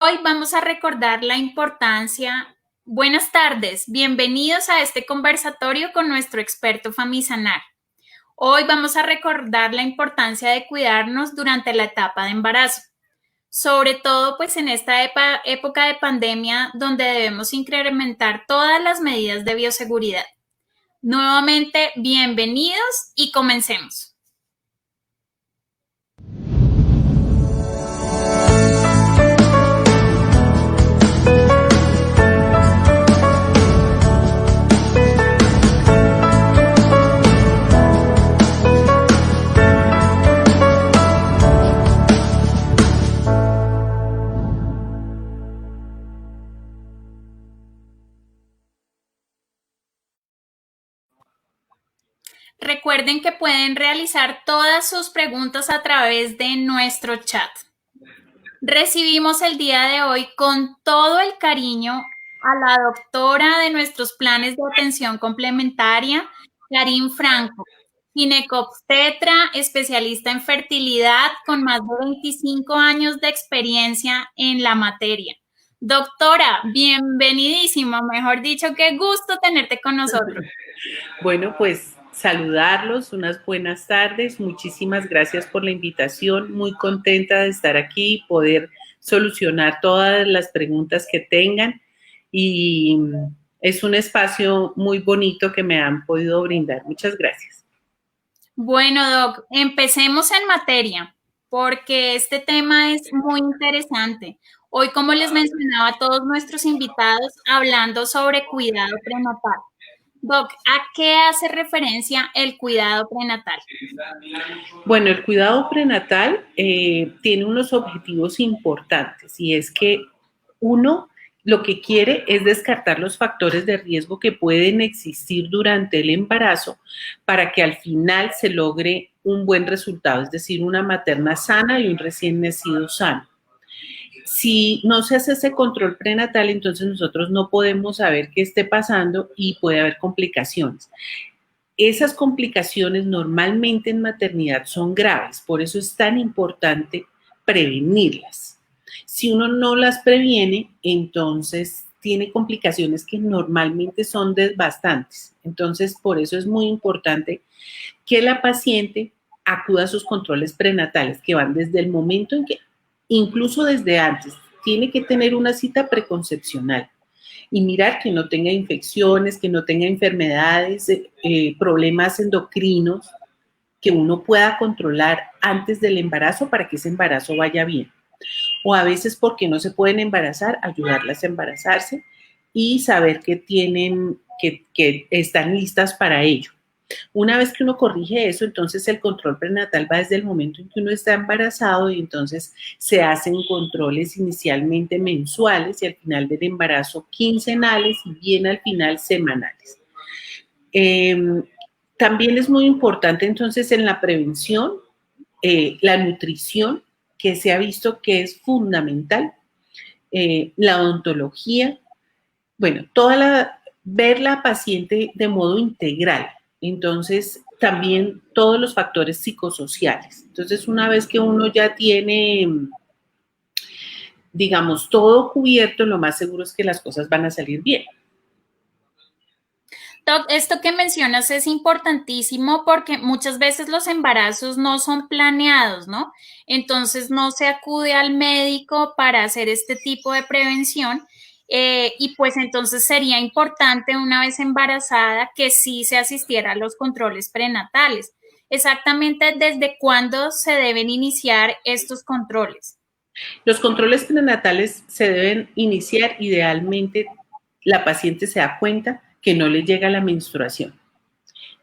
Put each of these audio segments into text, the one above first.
Hoy vamos a recordar la importancia. Buenas tardes, bienvenidos a este conversatorio con nuestro experto Famisanar. Hoy vamos a recordar la importancia de cuidarnos durante la etapa de embarazo, sobre todo pues en esta época de pandemia donde debemos incrementar todas las medidas de bioseguridad. Nuevamente, bienvenidos y comencemos. Recuerden que pueden realizar todas sus preguntas a través de nuestro chat. Recibimos el día de hoy con todo el cariño a la doctora de nuestros planes de atención complementaria, Karin Franco, ginecobstetra, especialista en fertilidad con más de 25 años de experiencia en la materia. Doctora, bienvenidísima, mejor dicho, qué gusto tenerte con nosotros. Bueno, pues saludarlos, unas buenas tardes, muchísimas gracias por la invitación, muy contenta de estar aquí y poder solucionar todas las preguntas que tengan y es un espacio muy bonito que me han podido brindar. Muchas gracias. Bueno, Doc, empecemos en materia, porque este tema es muy interesante. Hoy, como les mencionaba a todos nuestros invitados, hablando sobre cuidado prenatal. Doc, ¿a qué hace referencia el cuidado prenatal? Bueno, el cuidado prenatal tiene unos objetivos importantes y es que uno lo que quiere es descartar los factores de riesgo que pueden existir durante el embarazo para que al final se logre un buen resultado, es decir, una materna sana y un recién nacido sano. Si no se hace ese control prenatal, entonces nosotros no podemos saber qué esté pasando y puede haber complicaciones. Esas complicaciones normalmente en maternidad son graves, por eso es tan importante prevenirlas. Si uno no las previene, entonces tiene complicaciones que normalmente son devastantes. Entonces, por eso es muy importante que la paciente acuda a sus controles prenatales, que van desde el momento en que, incluso desde antes, tiene que tener una cita preconcepcional y mirar que no tenga infecciones, que no tenga enfermedades, problemas endocrinos que uno pueda controlar antes del embarazo para que ese embarazo vaya bien. O a veces porque no se pueden embarazar, ayudarlas a embarazarse y saber que tienen, que están listas para ello. Una vez que uno corrige eso, entonces el control prenatal va desde el momento en que uno está embarazado y entonces se hacen controles inicialmente mensuales y al final del embarazo quincenales y bien al final semanales. También es muy importante entonces en la prevención, la nutrición, que se ha visto que es fundamental, la odontología, bueno, ver la paciente de modo integral. Entonces, también todos los factores psicosociales. Entonces, una vez que uno ya tiene, digamos, todo cubierto, lo más seguro es que las cosas van a salir bien. Doc, esto que mencionas es importantísimo porque muchas veces los embarazos no son planeados, ¿no? Entonces no se acude al médico para hacer este tipo de prevención y pues entonces sería importante una vez embarazada que sí se asistiera a los controles prenatales. Exactamente desde cuándo se deben iniciar estos controles. Los controles prenatales se deben iniciar idealmente, la paciente se da cuenta que no le llega la menstruación.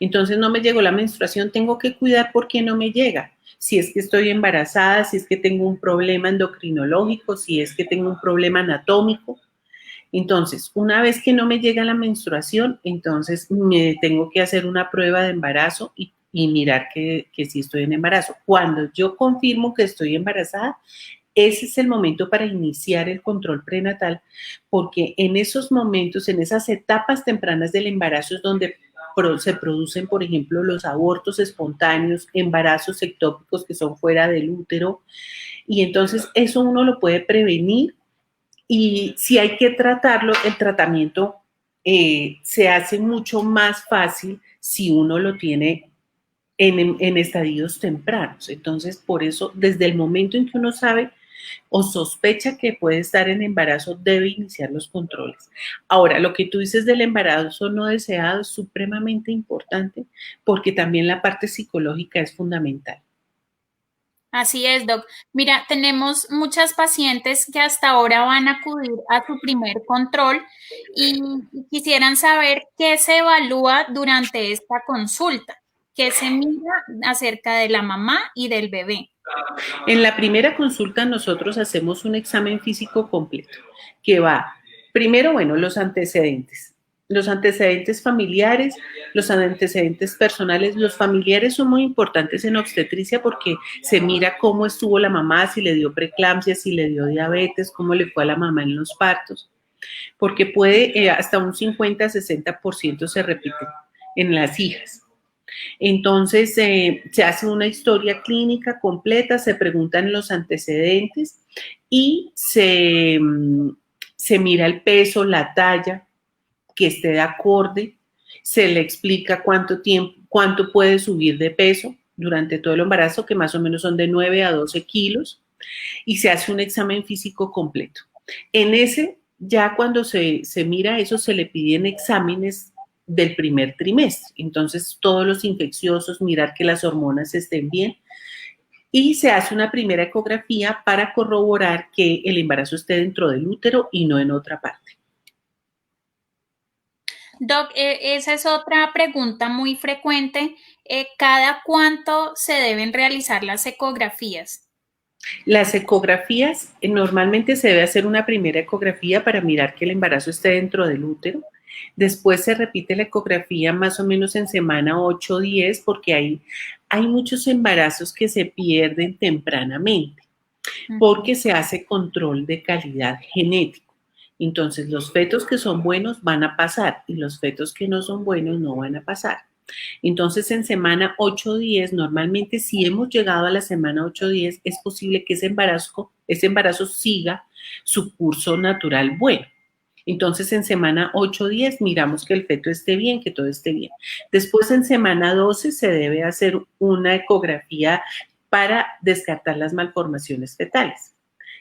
Entonces no me llegó la menstruación, tengo que cuidar por qué no me llega. Si es que estoy embarazada, si es que tengo un problema endocrinológico, si es que tengo un problema anatómico. Entonces, una vez que no me llega la menstruación, entonces me tengo que hacer una prueba de embarazo y mirar que sí estoy en embarazo. Cuando yo confirmo que estoy embarazada, ese es el momento para iniciar el control prenatal, porque en esos momentos, en esas etapas tempranas del embarazo es donde se producen, por ejemplo, los abortos espontáneos, embarazos ectópicos que son fuera del útero, y entonces eso uno lo puede prevenir Y si hay que tratarlo, el tratamiento se hace mucho más fácil si uno lo tiene en estadios tempranos. Entonces, por eso, desde el momento en que uno sabe o sospecha que puede estar en embarazo, debe iniciar los controles. Ahora, lo que tú dices del embarazo no deseado es supremamente importante porque también la parte psicológica es fundamental. Así es, Doc. Mira, tenemos muchas pacientes que hasta ahora van a acudir a su primer control y quisieran saber qué se evalúa durante esta consulta, qué se mira acerca de la mamá y del bebé. En la primera consulta nosotros hacemos un examen físico completo que va, primero, bueno, los antecedentes familiares, los antecedentes personales. Los familiares son muy importantes en obstetricia porque se mira cómo estuvo la mamá, si le dio preeclampsia, si le dio diabetes, cómo le fue a la mamá en los partos, porque puede hasta un 50-60% se repite en las hijas. Entonces, se hace una historia clínica completa, se preguntan los antecedentes y se mira el peso, la talla, que esté de acorde, se le explica cuánto tiempo, cuánto puede subir de peso durante todo el embarazo, que más o menos son de 9 a 12 kilos, y se hace un examen físico completo. En ese, ya cuando se mira eso, se le piden exámenes del primer trimestre. Entonces, todos los infecciosos, mirar que las hormonas estén bien. Y se hace una primera ecografía para corroborar que el embarazo esté dentro del útero y no en otra parte. Doc, esa es otra pregunta muy frecuente. ¿Cada cuánto se deben realizar las ecografías? Las ecografías, normalmente se debe hacer una primera ecografía para mirar que el embarazo esté dentro del útero. Después se repite la ecografía más o menos en semana 8 o 10 porque hay muchos embarazos que se pierden tempranamente porque se hace control de calidad genético. Entonces, los fetos que son buenos van a pasar y los fetos que no son buenos no van a pasar. Entonces, en semana 8 o 10, normalmente si hemos llegado a la semana 8 o 10, es posible que ese embarazo siga su curso natural bueno. Entonces, en semana 8 o 10 miramos que el feto esté bien, que todo esté bien. Después, en semana 12 se debe hacer una ecografía para descartar las malformaciones fetales.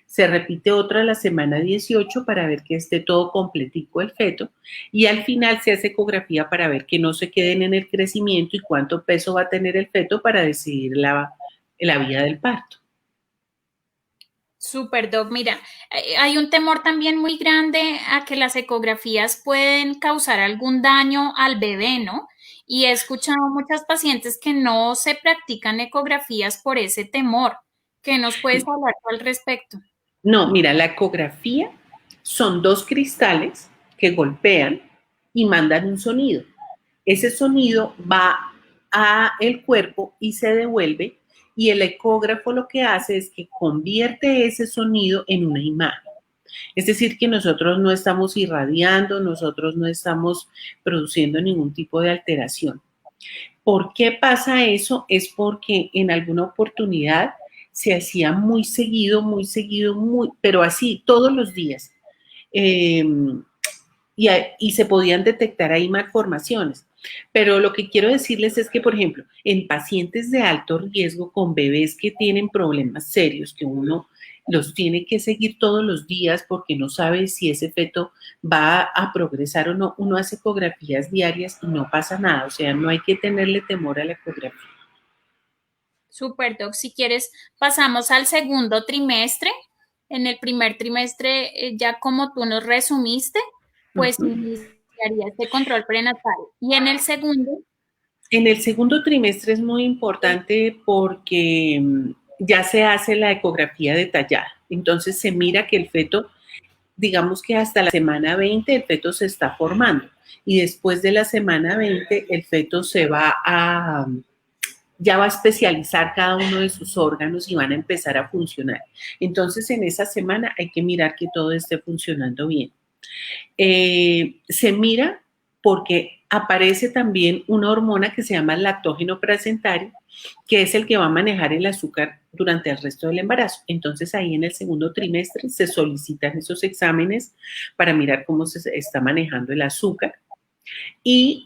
Se repite otra la semana 18 para ver que esté todo completico el feto y al final se hace ecografía para ver que no se queden en el crecimiento y cuánto peso va a tener el feto para decidir la vía del parto. Super, Doc. Mira, hay un temor también muy grande a que las ecografías pueden causar algún daño al bebé, ¿no? Y he escuchado muchas pacientes que no se practican ecografías por ese temor. ¿Qué nos puedes hablar al respecto? No, mira, la ecografía son dos cristales que golpean y mandan un sonido. Ese sonido va a el cuerpo y se devuelve y el ecógrafo lo que hace es que convierte ese sonido en una imagen. Es decir, que nosotros no estamos irradiando, nosotros no estamos produciendo ningún tipo de alteración. ¿Por qué pasa eso? Es porque en alguna oportunidad se hacía muy seguido, pero así todos los días. Eh, y se podían detectar ahí malformaciones. Pero lo que quiero decirles es que, por ejemplo, en pacientes de alto riesgo con bebés que tienen problemas serios, que uno los tiene que seguir todos los días porque no sabe si ese feto va a progresar o no, uno hace ecografías diarias y no pasa nada, o sea, no hay que tenerle temor a la ecografía. Super, Doc. Si quieres, pasamos al segundo trimestre. En el primer trimestre, ya como tú nos resumiste, pues iniciaría este control prenatal. Y en el segundo. En el segundo trimestre es muy importante porque ya se hace la ecografía detallada. Entonces se mira que el feto, digamos que hasta la semana 20 el feto se está formando y después de la semana 20 el feto ya va a especializar cada uno de sus órganos y van a empezar a funcionar. Entonces en esa semana hay que mirar que todo esté funcionando bien. Se mira porque aparece también una hormona que se llama lactógeno placentario, que es el que va a manejar el azúcar durante el resto del embarazo. Entonces ahí en el segundo trimestre se solicitan esos exámenes para mirar cómo se está manejando el azúcar y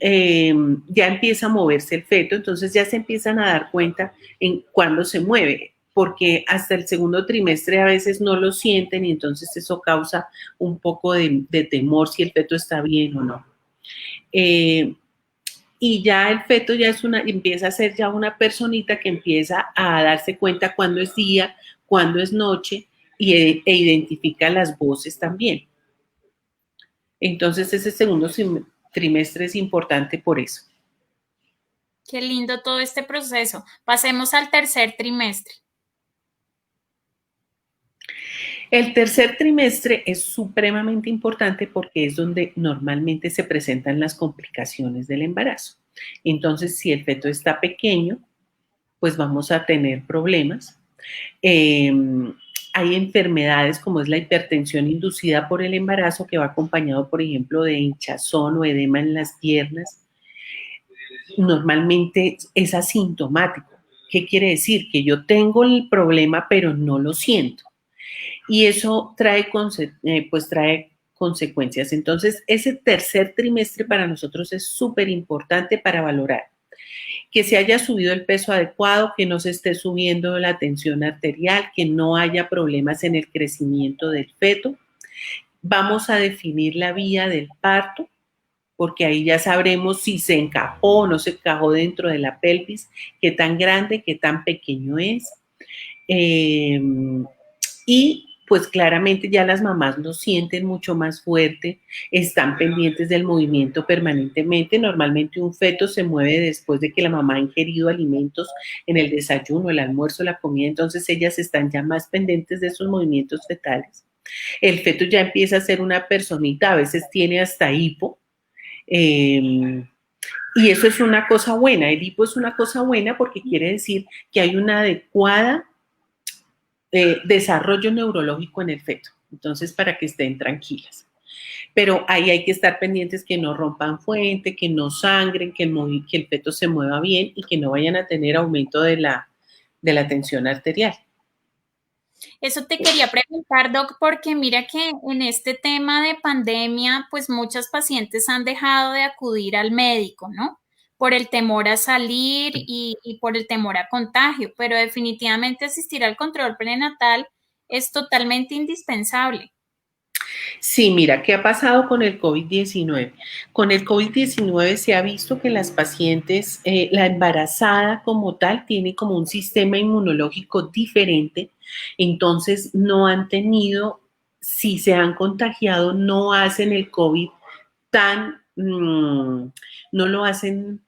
ya empieza a moverse el feto, entonces ya se empiezan a dar cuenta en cuándo se mueve, porque hasta el segundo trimestre a veces no lo sienten y entonces eso causa un poco de temor si el feto está bien o no. Y ya el feto ya empieza a ser ya una personita que empieza a darse cuenta cuándo es día, cuándo es noche e identifica las voces también. Entonces ese segundo trimestre es importante por eso. Qué lindo todo este proceso. Pasemos al tercer trimestre. El tercer trimestre es supremamente importante porque es donde normalmente se presentan las complicaciones del embarazo. Entonces, si el feto está pequeño, pues vamos a tener problemas. Hay enfermedades como es la hipertensión inducida por el embarazo que va acompañado, por ejemplo, de hinchazón o edema en las piernas. Normalmente es asintomático. ¿Qué quiere decir? Que yo tengo el problema, pero no lo siento. Y eso trae consecuencias. Entonces, ese tercer trimestre para nosotros es súper importante para valorar que se haya subido el peso adecuado, que no se esté subiendo la tensión arterial, que no haya problemas en el crecimiento del feto. Vamos a definir la vía del parto, porque ahí ya sabremos si se encajó o no se encajó dentro de la pelvis, qué tan grande, qué tan pequeño es. Y pues claramente ya las mamás lo sienten mucho más fuerte, están pendientes del movimiento permanentemente. Normalmente un feto se mueve después de que la mamá ha ingerido alimentos en el desayuno, el almuerzo, la comida, entonces ellas están ya más pendientes de esos movimientos fetales. El feto ya empieza a ser una personita, a veces tiene hasta hipo, y eso es una cosa buena. El hipo es una cosa buena porque quiere decir que hay una adecuada desarrollo neurológico en el feto. Entonces, para que estén tranquilas. Pero ahí hay que estar pendientes que no rompan fuente, que no sangren, que el feto se mueva bien y que no vayan a tener aumento de la tensión arterial. Eso te quería preguntar, Doc, porque mira que en este tema de pandemia, pues muchas pacientes han dejado de acudir al médico, ¿no? Por el temor a salir y por el temor a contagio, pero definitivamente asistir al control prenatal es totalmente indispensable. Sí, mira, ¿qué ha pasado con el COVID-19? Con el COVID-19 se ha visto que las pacientes, la embarazada como tal, tiene como un sistema inmunológico diferente, entonces no han tenido, si se han contagiado, no hacen el COVID no lo hacen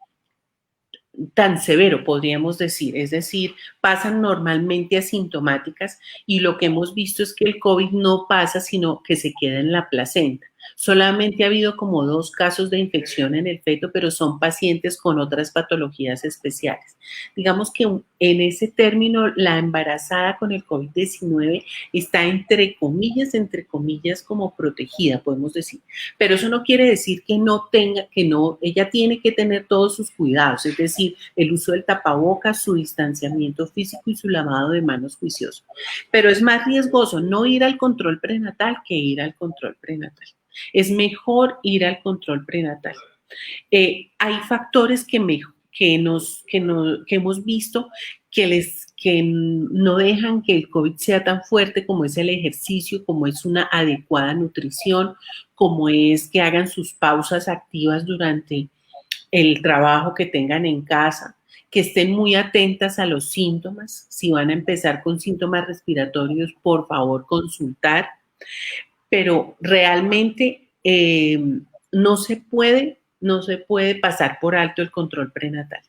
tan severo, podríamos decir, es decir, pasan normalmente asintomáticas y lo que hemos visto es que el COVID no pasa, sino que se queda en la placenta. Solamente ha habido como 2 casos de infección en el feto, pero son pacientes con otras patologías especiales. Digamos que en ese término, la embarazada con el COVID-19 está entre comillas, como protegida, podemos decir. Pero eso no quiere decir que ella tiene que tener todos sus cuidados, es decir, el uso del tapabocas, su distanciamiento físico y su lavado de manos juicioso. Pero es más riesgoso no ir al control prenatal que ir al control prenatal. Es mejor ir al control prenatal. Hay factores que hemos visto que no dejan que el COVID sea tan fuerte, como es el ejercicio, como es una adecuada nutrición, como es que hagan sus pausas activas durante el trabajo que tengan en casa, que estén muy atentas a los síntomas. Si van a empezar con síntomas respiratorios, por favor, consultar. Pero realmente no se puede pasar por alto el control prenatal.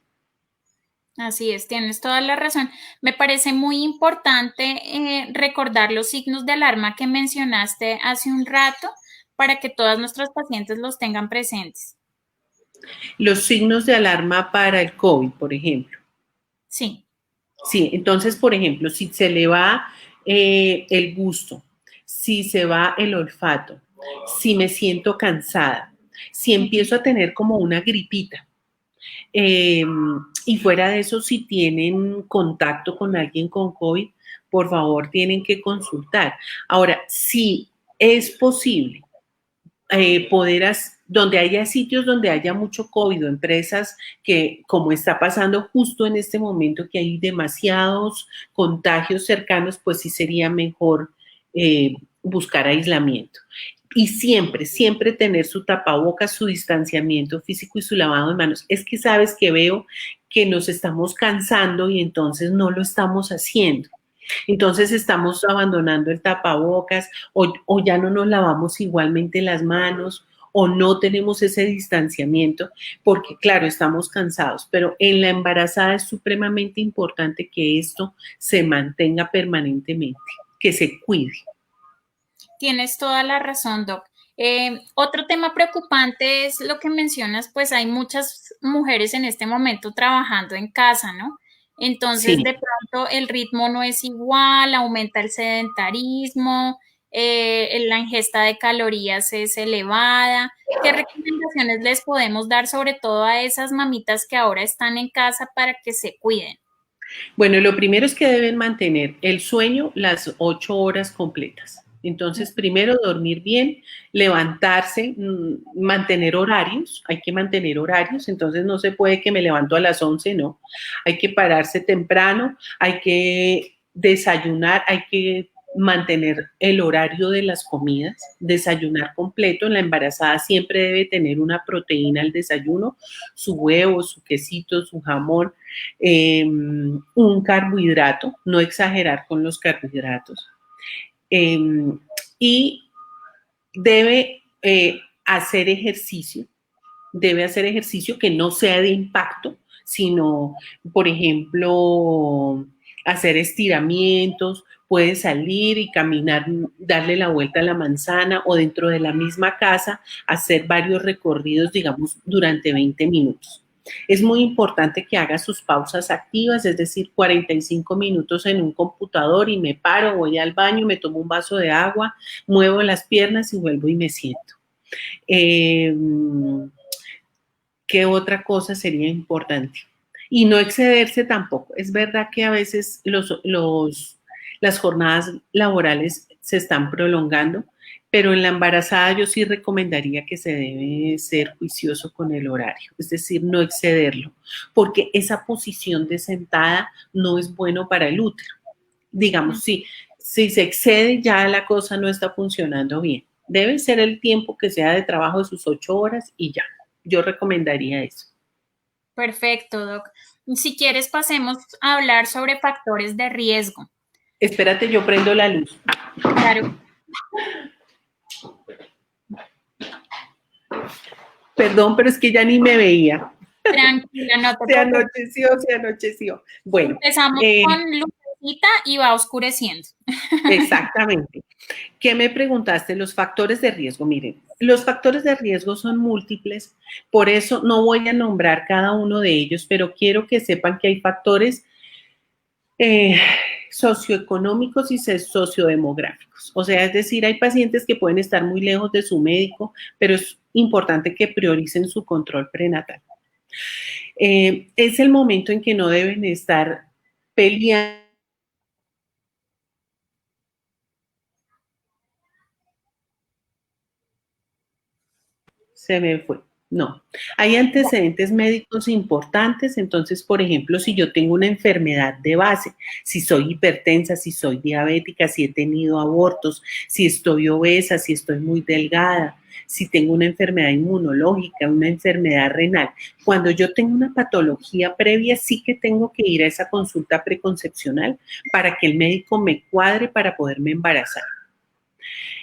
Así es, tienes toda la razón. Me parece muy importante recordar los signos de alarma que mencionaste hace un rato para que todas nuestras pacientes los tengan presentes. Los signos de alarma para el COVID, por ejemplo. Sí. Sí, entonces, por ejemplo, si se le va el gusto, si se va el olfato, si me siento cansada, Si empiezo a tener como una gripita, y fuera de eso, si tienen contacto con alguien con COVID, por favor, tienen que consultar. Ahora, si es posible donde haya sitios donde haya mucho COVID o empresas que, como está pasando justo en este momento, que hay demasiados contagios cercanos, pues sí sería mejor buscar aislamiento. Y siempre, siempre tener su tapabocas, su distanciamiento físico y su lavado de manos. Es que sabes que veo que nos estamos cansando y entonces no lo estamos haciendo. Entonces estamos abandonando el tapabocas o ya no nos lavamos igualmente las manos o no tenemos ese distanciamiento porque, claro, estamos cansados, pero en la embarazada es supremamente importante que esto se mantenga permanentemente, que se cuide. Tienes toda la razón, Doc. Otro tema preocupante es lo que mencionas, pues hay muchas mujeres en este momento trabajando en casa, ¿no? Entonces, Sí. de pronto el ritmo no es igual, aumenta el sedentarismo, la ingesta de calorías es elevada. ¿Qué recomendaciones les podemos dar sobre todo a esas mamitas que ahora están en casa para que se cuiden? Bueno, lo primero es que deben mantener el sueño las 8 horas completas. Entonces, primero dormir bien, levantarse, mantener horarios, hay que mantener horarios, entonces no se puede que me levanto a las 11, no, hay que pararse temprano, hay que desayunar, hay que mantener el horario de las comidas, desayunar completo. La embarazada siempre debe tener una proteína al desayuno, su huevo, su quesito, su jamón, un carbohidrato, no exagerar con los carbohidratos. Y debe debe hacer ejercicio que no sea de impacto, sino, por ejemplo, hacer estiramientos, puede salir y caminar, darle la vuelta a la manzana o dentro de la misma casa, hacer varios recorridos, digamos, durante 20 minutos. Es muy importante que haga sus pausas activas, es decir, 45 minutos en un computador y me paro, voy al baño, me tomo un vaso de agua, muevo las piernas y vuelvo y me siento. ¿Qué otra cosa sería importante? Y no excederse tampoco. Es verdad que a veces las jornadas laborales se están prolongando, pero en la embarazada yo sí recomendaría que se debe ser juicioso con el horario, es decir, no excederlo, porque esa posición de sentada no es bueno para el útero. Digamos, si se excede ya la cosa no está funcionando bien. Debe ser el tiempo que sea de trabajo de sus 8 horas y ya. Yo recomendaría eso. Perfecto, Doc. Si quieres, pasemos a hablar sobre factores de riesgo. Espérate, yo prendo la luz. Claro. Perdón, pero es que ya ni me veía. Tranquila, no te preocupes. Se anocheció. Bueno. Empezamos con lucecita y va oscureciendo. Exactamente. ¿Qué me preguntaste? Los factores de riesgo. Miren, los factores de riesgo son múltiples, por eso no voy a nombrar cada uno de ellos, pero quiero que sepan que hay factores socioeconómicos y sociodemográficos. O sea, es decir, hay pacientes que pueden estar muy lejos de su médico, pero es importante que prioricen su control prenatal. Es el momento en que no deben estar peleando. Se me fue. No, hay antecedentes médicos importantes, entonces, por ejemplo, si yo tengo una enfermedad de base, si soy hipertensa, si soy diabética, si he tenido abortos, si estoy obesa, si estoy muy delgada, si tengo una enfermedad inmunológica, una enfermedad renal, cuando yo tengo una patología previa, sí que tengo que ir a esa consulta preconcepcional para que el médico me cuadre para poderme embarazar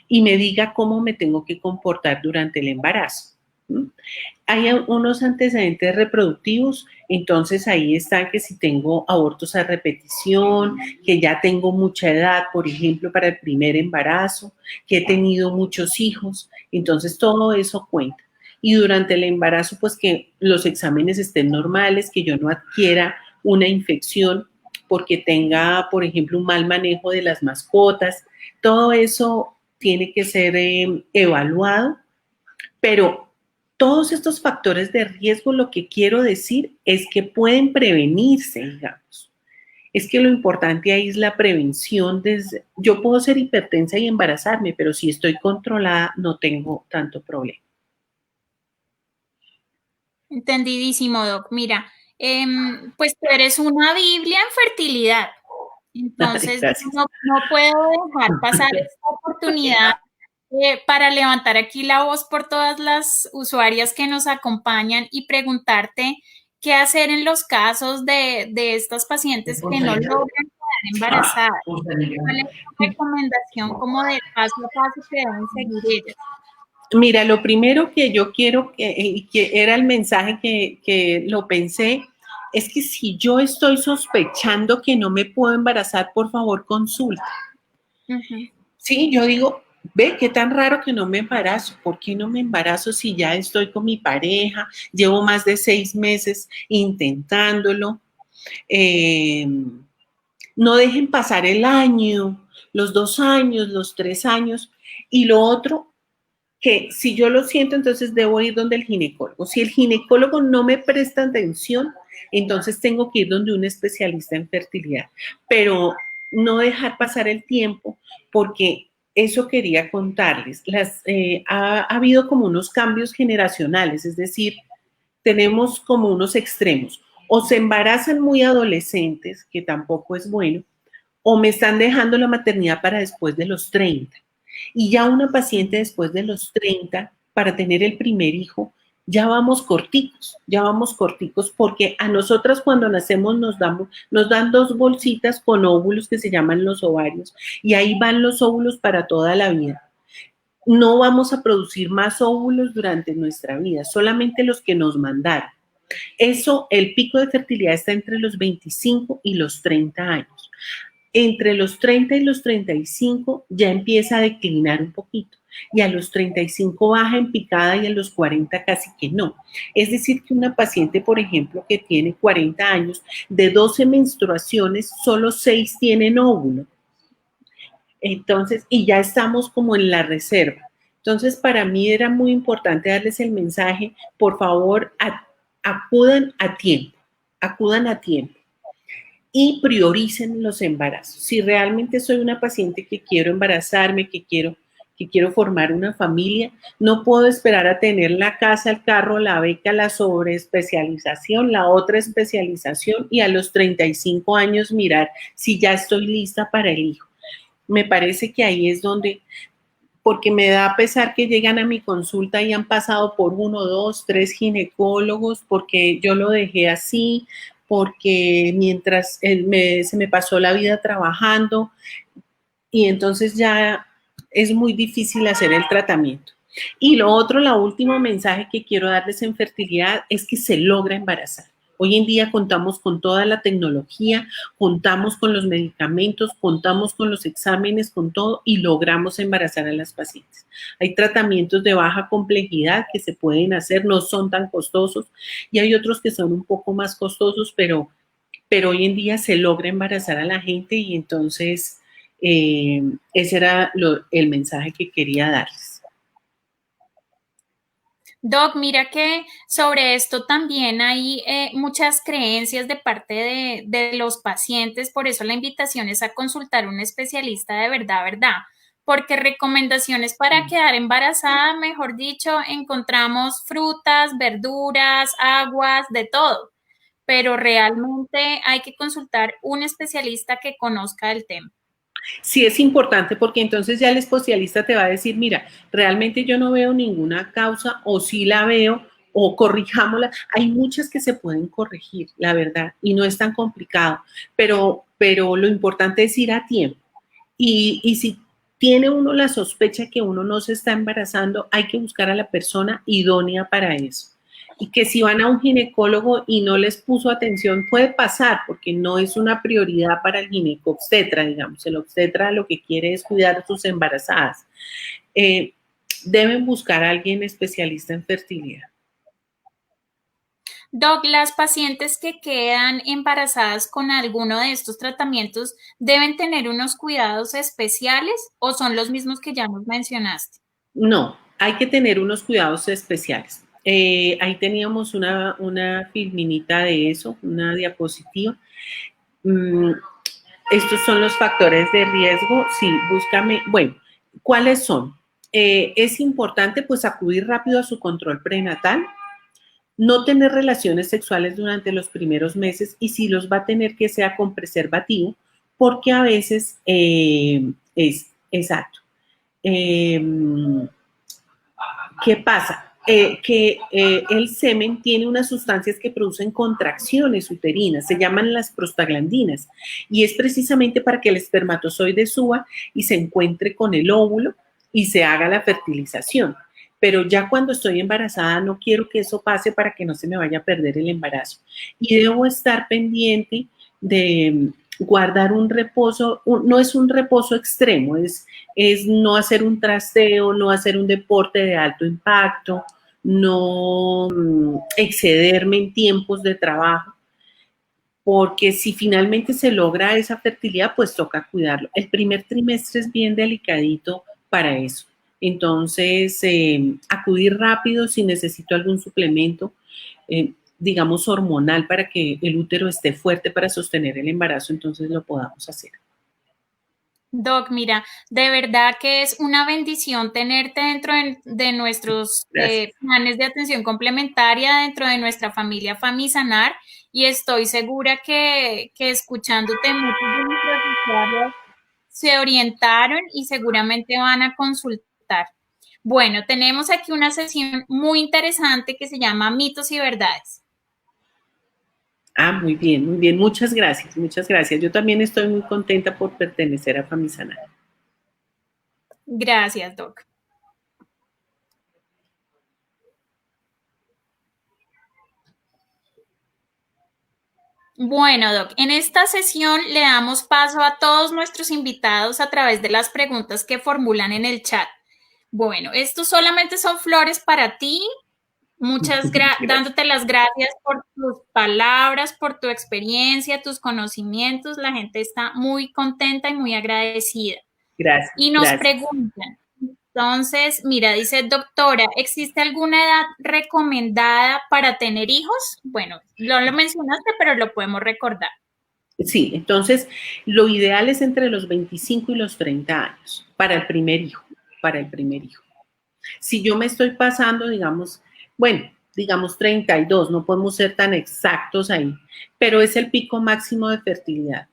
y me diga cómo me tengo que comportar durante el embarazo. Hay unos antecedentes reproductivos, entonces ahí están que si tengo abortos a repetición, que ya tengo mucha edad, por ejemplo, para el primer embarazo, que he tenido muchos hijos, entonces todo eso cuenta. Y durante el embarazo, pues que los exámenes estén normales, que yo no adquiera una infección porque tenga, por ejemplo, un mal manejo de las mascotas, todo eso tiene que ser evaluado, pero Todos estos factores de riesgo, lo que quiero decir es que pueden prevenirse, digamos. Es que lo importante ahí es la prevención. Yo puedo ser hipertensa y embarazarme, pero si estoy controlada no tengo tanto problema. Entendidísimo, Doc. Mira, pues tú eres una Biblia en fertilidad. Entonces, Gracias. no puedo dejar pasar esta oportunidad para levantar aquí la voz por todas las usuarias que nos acompañan y preguntarte qué hacer en los casos de estas pacientes que no logran quedar embarazadas. ¿Cuál es tu recomendación como del paso a paso que deben seguir ellas? Mira, lo primero que yo quiero, que era el mensaje que lo pensé, es que si yo estoy sospechando que no me puedo embarazar, por favor, consulta. Sí, yo digo, ve, qué tan raro que no me embarazo. ¿Por qué no me embarazo si ya estoy con mi pareja? Llevo más de 6 meses intentándolo. No dejen pasar el año, los 2 años, los 3 años. Y lo otro, que si yo lo siento, entonces debo ir donde el ginecólogo. Si el ginecólogo no me presta atención, entonces tengo que ir donde un especialista en fertilidad. Pero no dejar pasar el tiempo, porque eso quería contarles. Ha habido como unos cambios generacionales, es decir, tenemos como unos extremos. O se embarazan muy adolescentes, que tampoco es bueno, o me están dejando la maternidad para después de los 30. Y ya una paciente después de los 30, para tener el primer hijo, ya vamos corticos porque a nosotras cuando nacemos nos dan 2 bolsitas con óvulos que se llaman los ovarios y ahí van los óvulos para toda la vida. No vamos a producir más óvulos durante nuestra vida, solamente los que nos mandaron. Eso, el pico de fertilidad está entre los 25 y los 30 años. Entre los 30 y los 35 ya empieza a declinar un poquito y a los 35 baja en picada y a los 40 casi que no. Es decir, que una paciente, por ejemplo, que tiene 40 años, de 12 menstruaciones, solo 6 tienen óvulo. Entonces, y ya estamos como en la reserva. Entonces, para mí era muy importante darles el mensaje, por favor, acudan a tiempo y prioricen los embarazos. Si realmente soy una paciente que quiero embarazarme, que quiero formar una familia, no puedo esperar a tener la casa, el carro, la beca, la sobreespecialización, la otra especialización y a los 35 años mirar si ya estoy lista para el hijo. Me parece que ahí es donde, porque me da pesar que llegan a mi consulta y han pasado por 1, 2, 3 ginecólogos, porque yo lo dejé así, porque mientras se me pasó la vida trabajando y entonces ya es muy difícil hacer el tratamiento. Y lo otro, la último mensaje que quiero darles en fertilidad es que se logra embarazar. Hoy en día contamos con toda la tecnología, contamos con los medicamentos, contamos con los exámenes, con todo y logramos embarazar a las pacientes. Hay tratamientos de baja complejidad que se pueden hacer, no son tan costosos y hay otros que son un poco más costosos, pero hoy en día se logra embarazar a la gente y entonces ese era el mensaje que quería darles. Doc, mira que sobre esto también hay muchas creencias de parte de los pacientes, por eso la invitación es a consultar a un especialista de verdad, verdad, porque recomendaciones para quedar embarazada, mejor dicho, encontramos frutas, verduras, aguas, de todo, pero realmente hay que consultar un especialista que conozca el tema. Sí es importante porque entonces ya el especialista te va a decir, mira, realmente yo no veo ninguna causa o sí la veo o corrijámosla. Hay muchas que se pueden corregir, la verdad, y no es tan complicado, pero lo importante es ir a tiempo. Y si tiene uno la sospecha que uno no se está embarazando, hay que buscar a la persona idónea para eso. Y que si van a un ginecólogo y no les puso atención, puede pasar porque no es una prioridad para el ginecobstetra, digamos. El obstetra lo que quiere es cuidar a sus embarazadas. Deben buscar a alguien especialista en fertilidad. Doc, ¿las pacientes que quedan embarazadas con alguno de estos tratamientos deben tener unos cuidados especiales o son los mismos que ya nos mencionaste? No, hay que tener unos cuidados especiales. Ahí teníamos una filminita de eso, una diapositiva. Mm, Estos son los factores de riesgo. Sí, búscame. Bueno, ¿cuáles son? Es importante pues acudir rápido a su control prenatal, no tener relaciones sexuales durante los primeros meses y si los va a tener que sea con preservativo, porque a veces es exacto. Eh, ¿Qué pasa? Que el semen tiene unas sustancias que producen contracciones uterinas, se llaman las prostaglandinas, y es precisamente para que el espermatozoide suba y se encuentre con el óvulo y se haga la fertilización. Pero ya cuando estoy embarazada no quiero que eso pase para que no se me vaya a perder el embarazo. Y debo estar pendiente de guardar un reposo, no es un reposo extremo, es no hacer un trasteo, no hacer un deporte de alto impacto, no excederme en tiempos de trabajo, porque si finalmente se logra esa fertilidad, pues toca cuidarlo. El primer trimestre es bien delicadito para eso. Entonces, acudir rápido si necesito algún suplemento, digamos, hormonal para que el útero esté fuerte para sostener el embarazo, entonces lo podamos hacer. Doc, mira, de verdad que es una bendición tenerte dentro de nuestros Gracias. planes de atención complementaria, dentro de nuestra familia Famisanar, y estoy segura que escuchándote muchos de nuestros usuarios se orientaron y seguramente van a consultar. Bueno, tenemos aquí una sesión muy interesante que se llama Mitos y Verdades. Ah, muy bien, muy bien. Muchas gracias, muchas gracias. Yo también estoy muy contenta por pertenecer a Famisana. Gracias, Doc. Bueno, Doc, en esta sesión le damos paso a todos nuestros invitados a través de las preguntas que formulan en el chat. Bueno, esto solamente son flores para ti. Dándote las gracias por tus palabras, por tu experiencia, tus conocimientos. La gente está muy contenta y muy agradecida. Gracias, Y nos gracias. preguntan, entonces, mira, dice, doctora, ¿existe alguna edad recomendada para tener hijos? Bueno, no lo mencionaste, pero lo podemos recordar. Sí, entonces lo ideal es entre los 25 y los 30 años para el primer hijo, para el primer hijo. Si yo me estoy pasando, digamos, bueno, digamos 32, no podemos ser tan exactos ahí, pero es el pico máximo de fertilidad,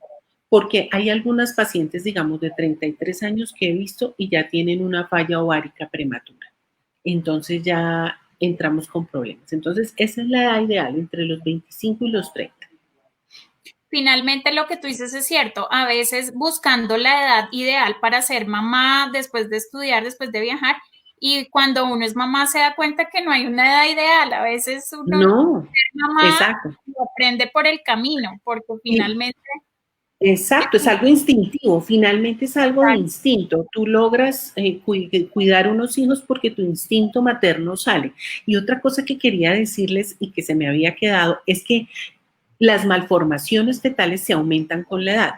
porque hay algunas pacientes, digamos, de 33 años que he visto y ya tienen una falla ovárica prematura. Entonces ya entramos con problemas. Entonces, esa es la edad ideal, entre los 25 y los 30. Finalmente, lo que tú dices es cierto. A veces buscando la edad ideal para ser mamá, después de estudiar, después de viajar, y cuando uno es mamá se da cuenta que no hay una edad ideal. A veces uno No, ser mamá exacto. lo aprende por el camino, porque Y, finalmente... exacto, es algo instintivo, finalmente es algo de instinto. Tú logras cuidar unos hijos porque tu instinto materno sale. Y otra cosa que quería decirles y que se me había quedado es que las malformaciones fetales se aumentan con la edad.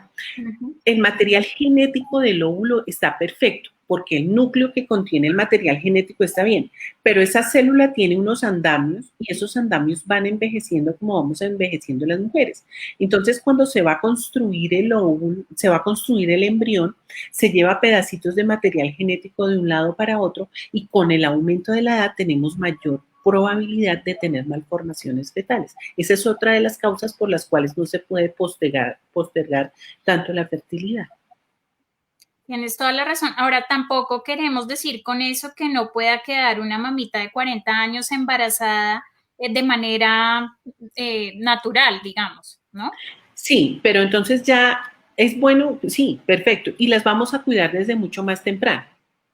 El material genético del óvulo está perfecto porque el núcleo que contiene el material genético está bien, pero esa célula tiene unos andamios y esos andamios van envejeciendo como vamos envejeciendo las mujeres. Entonces, cuando se va a construir el óvulo, se va a construir el embrión, se lleva pedacitos de material genético de un lado para otro y con el aumento de la edad tenemos mayor probabilidad de tener malformaciones fetales. Esa es otra de las causas por las cuales no se puede postergar tanto la fertilidad. Tienes toda la razón. Ahora, tampoco queremos decir con eso que no pueda quedar una mamita de 40 años embarazada de manera natural, digamos, ¿no? Sí, pero entonces ya es bueno, sí, perfecto. Y las vamos a cuidar desde mucho más temprano,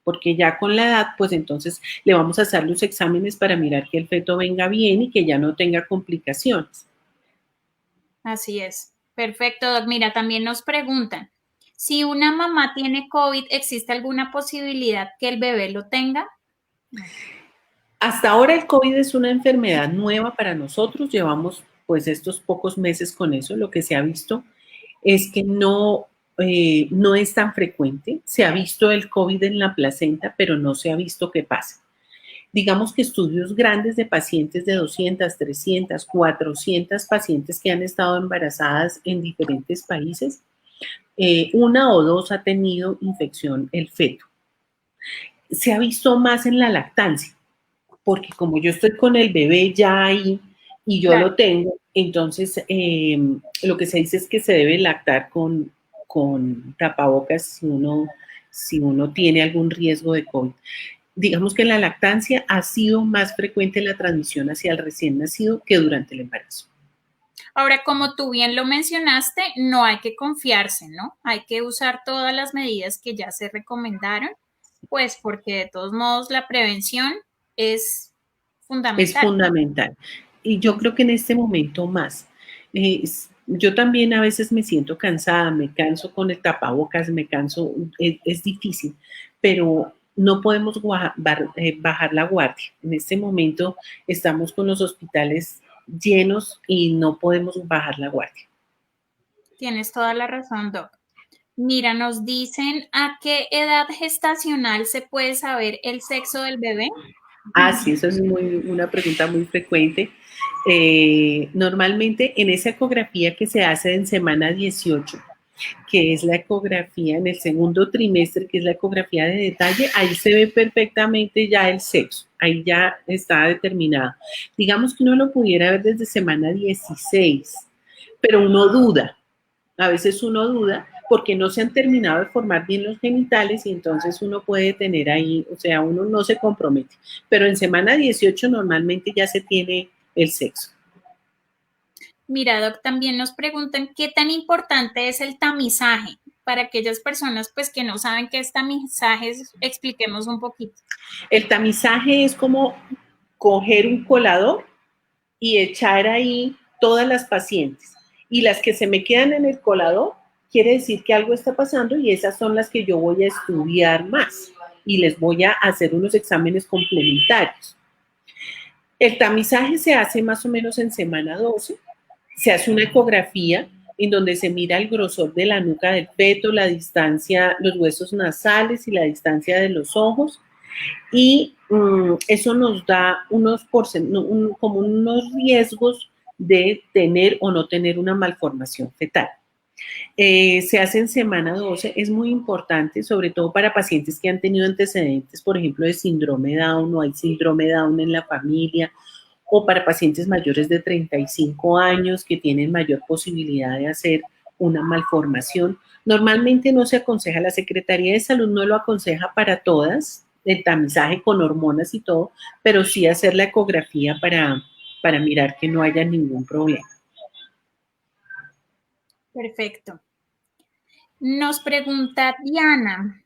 porque ya con la edad, pues entonces le vamos a hacer los exámenes para mirar que el feto venga bien y que ya no tenga complicaciones. Así es. Perfecto, Doc. Mira, también nos preguntan, si una mamá tiene COVID, ¿existe alguna posibilidad que el bebé lo tenga? Hasta ahora el COVID es una enfermedad nueva para nosotros, llevamos pues estos pocos meses con eso, lo que se ha visto es que no es tan frecuente, se ha visto el COVID en la placenta, pero no se ha visto que pase. digamos que estudios grandes de pacientes de 200, 300, 400 pacientes que han estado embarazadas en diferentes países, una o dos ha tenido infección el feto. Se ha visto más en la lactancia, porque como yo estoy con el bebé ya ahí y yo Claro. lo tengo, entonces lo que se dice es que se debe lactar con tapabocas si uno tiene algún riesgo de COVID. Digamos que en la lactancia ha sido más frecuente la transmisión hacia el recién nacido que durante el embarazo. Ahora, como tú bien lo mencionaste, no hay que confiarse, ¿no? Hay que usar todas las medidas que ya se recomendaron, pues porque de todos modos la prevención es Es fundamental. fundamental. Y yo creo que en este momento más. Yo también a veces me siento cansada, me canso con el tapabocas, me canso, es difícil, pero no podemos bajar la guardia. En este momento estamos con los hospitales llenos y no podemos bajar la guardia. Tienes toda la razón, Doc. Mira, nos dicen a qué edad gestacional se puede saber el sexo del bebé. Ah, sí, eso es una pregunta muy frecuente. Normalmente en esa ecografía que se hace en semana 18, que es la ecografía en el segundo trimestre, que es la ecografía de detalle, ahí se ve perfectamente ya el sexo, ahí ya está determinado. Digamos que uno lo pudiera ver desde semana 16, pero uno duda, a veces uno duda porque no se han terminado de formar bien los genitales y entonces uno puede tener ahí, o sea, uno no se compromete, pero en semana 18 normalmente ya se tiene el sexo. Mira, Doc, también nos preguntan qué tan importante es el tamizaje. Para aquellas personas pues que no saben qué es tamizaje, expliquemos un poquito. El tamizaje es como coger un colador y echar ahí todas las pacientes. Y las que se me quedan en el colador, quiere decir que algo está pasando y esas son las que yo voy a estudiar más y les voy a hacer unos exámenes complementarios. El tamizaje se hace más o menos en semana 12, se hace una ecografía en donde se mira el grosor de la nuca del feto, la distancia, los huesos nasales y la distancia de los ojos, y eso nos da como unos riesgos de tener o no tener una malformación fetal. Se hace en semana 12, es muy importante, sobre todo para pacientes que han tenido antecedentes, por ejemplo, de síndrome Down o hay síndrome Down en la familia, o para pacientes mayores de 35 años que tienen mayor posibilidad de hacer una malformación. Normalmente no se aconseja, la Secretaría de Salud no lo aconseja para todas, el tamizaje con hormonas y todo, pero sí hacer la ecografía para mirar que no haya ningún problema. Perfecto. Nos pregunta Diana,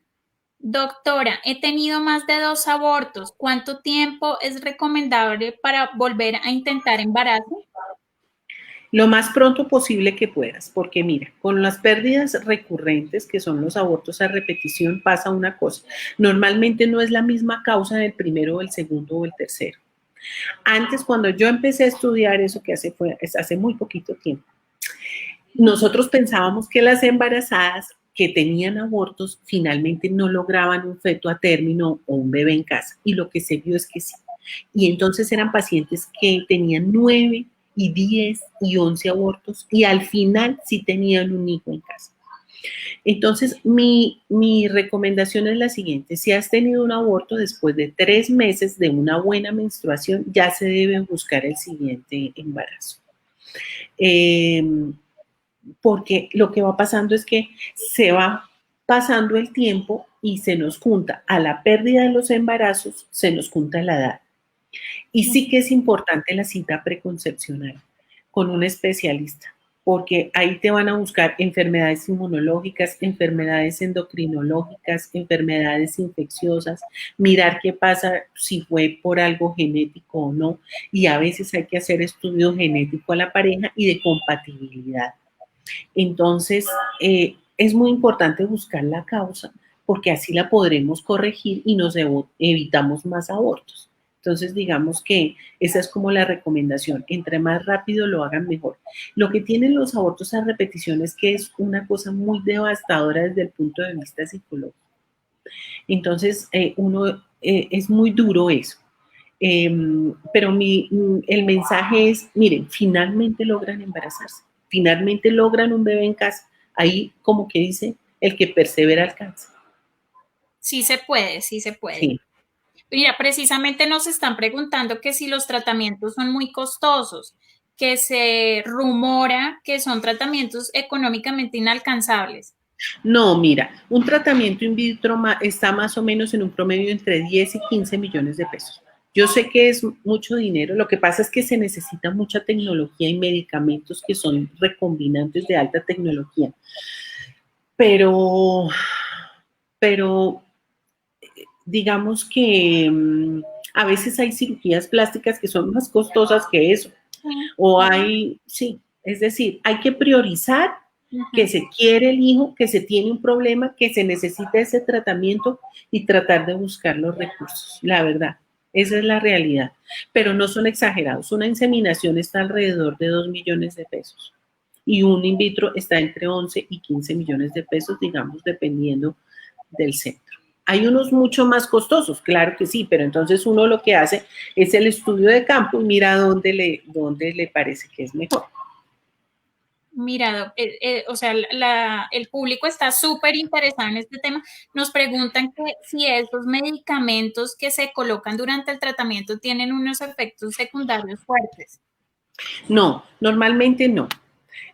doctora, he tenido más de 2 abortos. ¿Cuánto tiempo es recomendable para volver a intentar embarazo? Lo más pronto posible que puedas, porque mira, con las pérdidas recurrentes, que son los abortos a repetición, pasa una cosa. Normalmente no es la misma causa del primero, el segundo o el tercero. Antes, cuando yo empecé a estudiar eso, que hace muy poquito tiempo, nosotros pensábamos que las embarazadas que tenían abortos finalmente no lograban un feto a término o un bebé en casa. Y lo que se vio es que sí. Y entonces eran pacientes que tenían 9 y 10 y 11 abortos y al final sí tenían un hijo en casa. Entonces, mi recomendación es la siguiente. Si has tenido un aborto después de 3 meses de una buena menstruación, ya se debe buscar el siguiente embarazo. Porque lo que va pasando es que se va pasando el tiempo y se nos junta a la pérdida de los embarazos, se nos junta la edad. Y sí que es importante la cita preconcepcional con un especialista, porque ahí te van a buscar enfermedades inmunológicas, enfermedades endocrinológicas, enfermedades infecciosas, mirar qué pasa si fue por algo genético o no, y a veces hay que hacer estudio genético a la pareja y de compatibilidad. Entonces, es muy importante buscar la causa porque así la podremos corregir y nos evitamos más abortos. Entonces, digamos que esa es como la recomendación. Entre más rápido lo hagan, mejor. Lo que tienen los abortos a repetición es que es una cosa muy devastadora desde el punto de vista psicológico. Entonces, es muy duro eso. Pero el mensaje es, miren, finalmente logran embarazarse, finalmente logran un bebé en casa. Ahí, como que dice, el que persevera alcanza. Sí se puede, sí se puede. Sí. Mira, precisamente nos están preguntando que si los tratamientos son muy costosos, que se rumora que son tratamientos económicamente inalcanzables. No, mira, un tratamiento in vitro está más o menos en un promedio entre 10 y 15 millones de pesos. Yo sé que es mucho dinero, lo que pasa es que se necesita mucha tecnología y medicamentos que son recombinantes de alta tecnología. Pero, pero digamos que a veces hay cirugías plásticas que son más costosas que eso. O hay, sí, es decir, hay que priorizar que se quiere el hijo, que se tiene un problema, que se necesita ese tratamiento y tratar de buscar los recursos, la verdad. Esa es la realidad, pero no son exagerados. Una inseminación está alrededor de 2 millones de pesos y un in vitro está entre 11 y 15 millones de pesos, digamos, dependiendo del centro. Hay unos mucho más costosos, claro que sí, pero entonces uno lo que hace es el estudio de campo y mira dónde le parece que es mejor. Mira, o sea, el público está súper interesado en este tema. Nos preguntan que si esos medicamentos que se colocan durante el tratamiento tienen unos efectos secundarios fuertes. No, normalmente no.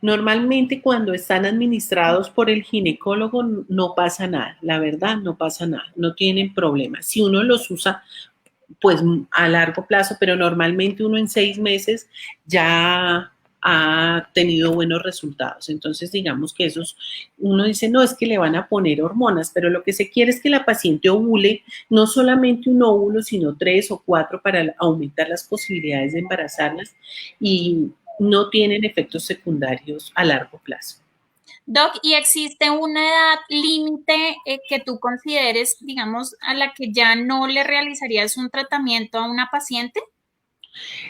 Normalmente cuando están administrados por el ginecólogo no pasa nada, la verdad no pasa nada, no tienen problema. Si uno los usa pues a largo plazo, pero normalmente uno en 6 meses ya ha tenido buenos resultados. Entonces, digamos que esos, uno dice, no, es que le van a poner hormonas, pero lo que se quiere es que la paciente ovule no solamente un óvulo, sino 3 o 4 para aumentar las posibilidades de embarazarlas y no tienen efectos secundarios a largo plazo. Doc, ¿y existe una edad límite que tú consideres, digamos, a la que ya no le realizarías un tratamiento a una paciente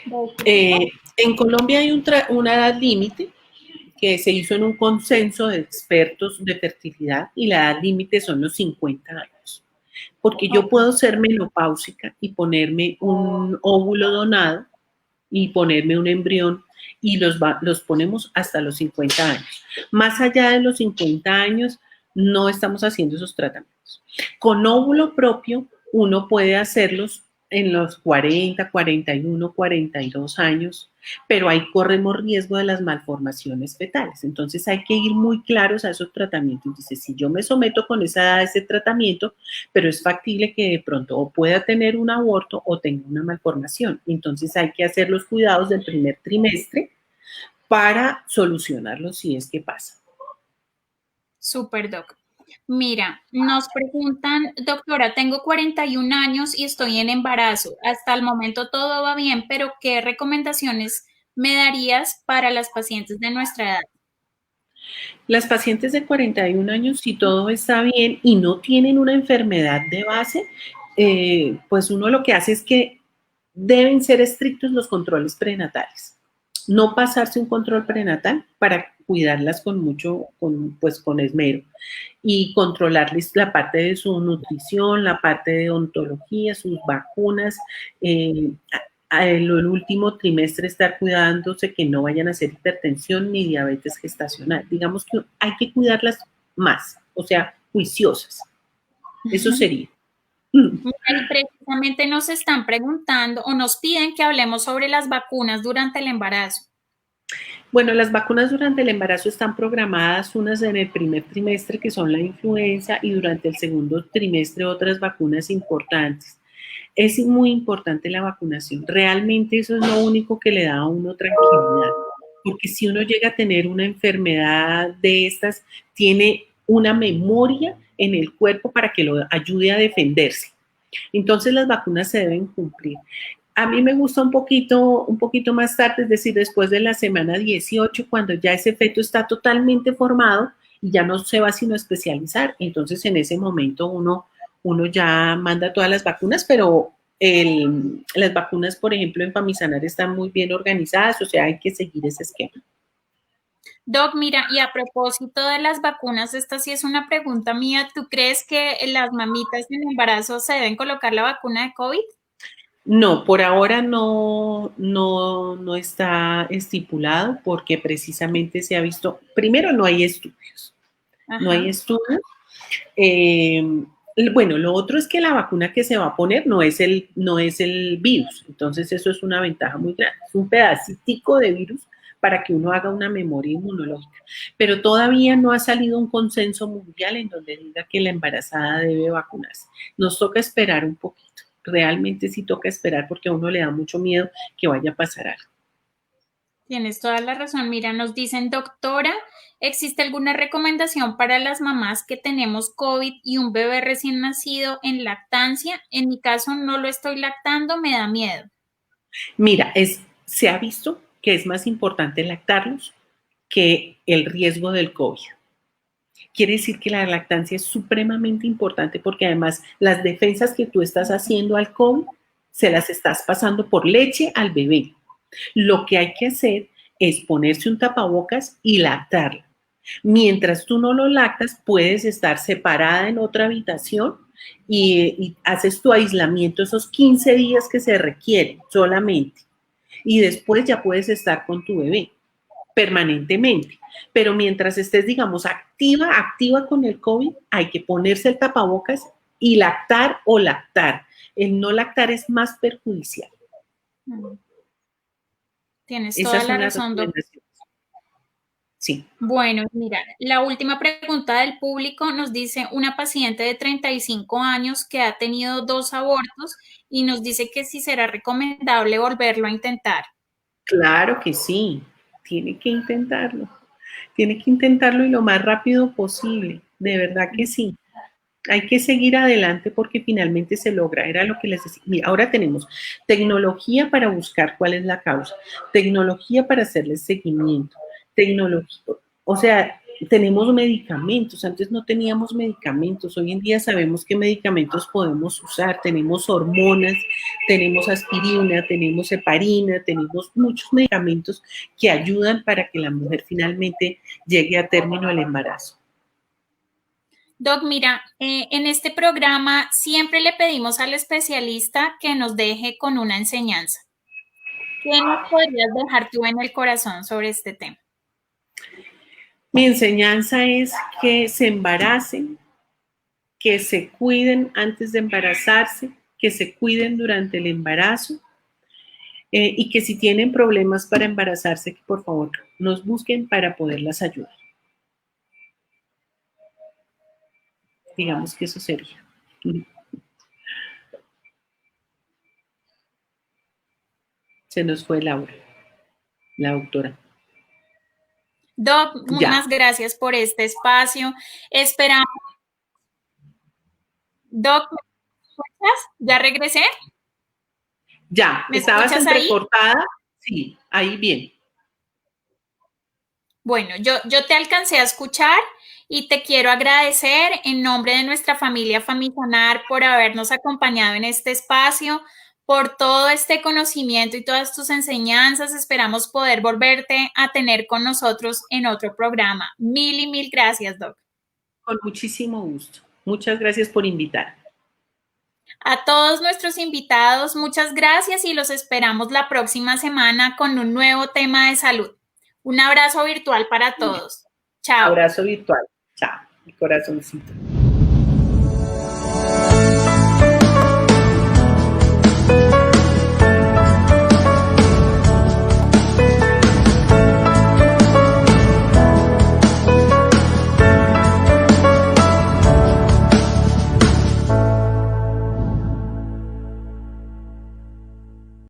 de este tipo? En Colombia hay una edad límite que se hizo en un consenso de expertos de fertilidad y la edad límite son los 50 años. Porque yo puedo ser menopáusica y ponerme un óvulo donado y ponerme un embrión y los ponemos hasta los 50 años. Más allá de los 50 años, no estamos haciendo esos tratamientos. Con óvulo propio, uno puede hacerlos en los 40, 41, 42 años, pero ahí corremos riesgo de las malformaciones fetales. Entonces hay que ir muy claros a esos tratamientos. Dice, si yo me someto con esa edad a ese tratamiento, pero es factible que de pronto o pueda tener un aborto o tenga una malformación. Entonces hay que hacer los cuidados del primer trimestre para solucionarlo si es que pasa. Super, Doc. Mira, nos preguntan, doctora, tengo 41 años y estoy en embarazo. Hasta el momento todo va bien, pero ¿qué recomendaciones me darías para las pacientes de nuestra edad? Las pacientes de 41 años, si todo está bien y no tienen una enfermedad de base, pues uno lo que hace es que deben ser estrictos los controles prenatales. No pasarse un control prenatal para cuidarlas con mucho, pues con esmero y controlarles la parte de su nutrición, la parte de odontología, sus vacunas, el último trimestre estar cuidándose que no vayan a hacer hipertensión ni diabetes gestacional. Digamos que hay que cuidarlas más, o sea, juiciosas. Eso sería. Y precisamente nos están preguntando o nos piden que hablemos sobre las vacunas durante el embarazo. Bueno, las vacunas durante el embarazo están programadas, unas en el primer trimestre, que son la influenza, y durante el segundo trimestre otras vacunas importantes. Es muy importante la vacunación. Realmente eso es lo único que le da a uno tranquilidad. Porque si uno llega a tener una enfermedad de estas, tiene una memoria en el cuerpo para que lo ayude a defenderse. Entonces las vacunas se deben cumplir. A mí me gusta un poquito más tarde, es decir, después de la semana 18, cuando ya ese feto está totalmente formado y ya no se va sino a especializar. Entonces en ese momento uno ya manda todas las vacunas, pero las vacunas, por ejemplo, en Famisanar están muy bien organizadas, o sea, hay que seguir ese esquema. Doc, mira, y a propósito de las vacunas, esta sí es una pregunta mía. ¿Tú crees que las mamitas en embarazo se deben colocar la vacuna de COVID? No, por ahora no está estipulado porque precisamente se ha visto, primero no hay estudios, no Ajá. hay estudios. Eh, bueno, lo otro es que la vacuna que se va a poner no es el virus, entonces eso es una ventaja muy grande, es un pedacitico de virus para que uno haga una memoria inmunológica, pero todavía no ha salido un consenso mundial en donde diga que la embarazada debe vacunarse. Nos toca esperar un poquito, realmente sí toca esperar porque a uno le da mucho miedo que vaya a pasar algo. Tienes toda la razón. Mira, nos dicen, doctora, ¿existe alguna recomendación para las mamás que tenemos COVID y un bebé recién nacido en lactancia? En mi caso no lo estoy lactando, me da miedo. Mira, se ha visto que es más importante lactarlos que el riesgo del COVID. Quiere decir que la lactancia es supremamente importante porque además las defensas que tú estás haciendo al COVID se las estás pasando por leche al bebé. Lo que hay que hacer es ponerse un tapabocas y lactarlo. Mientras tú no lo lactas, puedes estar separada en otra habitación y haces tu aislamiento esos 15 días que se requieren solamente. Y después ya puedes estar con tu bebé permanentemente. Pero mientras estés, digamos, activa con el COVID, hay que ponerse el tapabocas y lactar o lactar. El no lactar es más perjudicial. Tienes toda Esas la son las razón, doctora. recomendaciones. Sí. Bueno, mira, la última pregunta del público nos dice una paciente de 35 años que ha tenido 2 abortos y nos dice que si será recomendable volverlo a intentar. Claro que sí. Tiene que intentarlo. Tiene que intentarlo y lo más rápido posible. De verdad que sí. Hay que seguir adelante porque finalmente se logra. Era lo que les decía. Mira, ahora tenemos tecnología para buscar cuál es la causa, tecnología para hacerles seguimiento, tecnología, o sea, tenemos medicamentos. Antes no teníamos medicamentos. Hoy en día sabemos qué medicamentos podemos usar. Tenemos hormonas, tenemos aspirina, tenemos heparina, tenemos muchos medicamentos que ayudan para que la mujer finalmente llegue a término el embarazo. Doc, mira, en este programa siempre le pedimos al especialista que nos deje con una enseñanza. ¿Qué nos podrías dejar tú en el corazón sobre este tema? Mi enseñanza es que se embaracen, que se cuiden antes de embarazarse, que se cuiden durante el embarazo y que si tienen problemas para embarazarse, que por favor nos busquen para poderlas ayudar. Digamos que eso sería. Se nos fue Laura, la doctora. Doc, Ya, muchas gracias por este espacio. Esperamos. Doc, ¿me escuchas? ¿Ya regresé? ya, ¿Me estabas escuchas ahí? entrecortada. Sí, ahí bien. Bueno, yo te alcancé a escuchar y te quiero agradecer en nombre de nuestra familia Famisanar por habernos acompañado en este espacio, por todo este conocimiento y todas tus enseñanzas. Esperamos poder volverte a tener con nosotros en otro programa. Mil y mil gracias, Doc. Con muchísimo gusto. Muchas gracias por invitar. A todos nuestros invitados, muchas gracias y los esperamos la próxima semana con un nuevo tema de salud. Un abrazo virtual para todos. Chao. Abrazo virtual. Chao, mi corazoncito.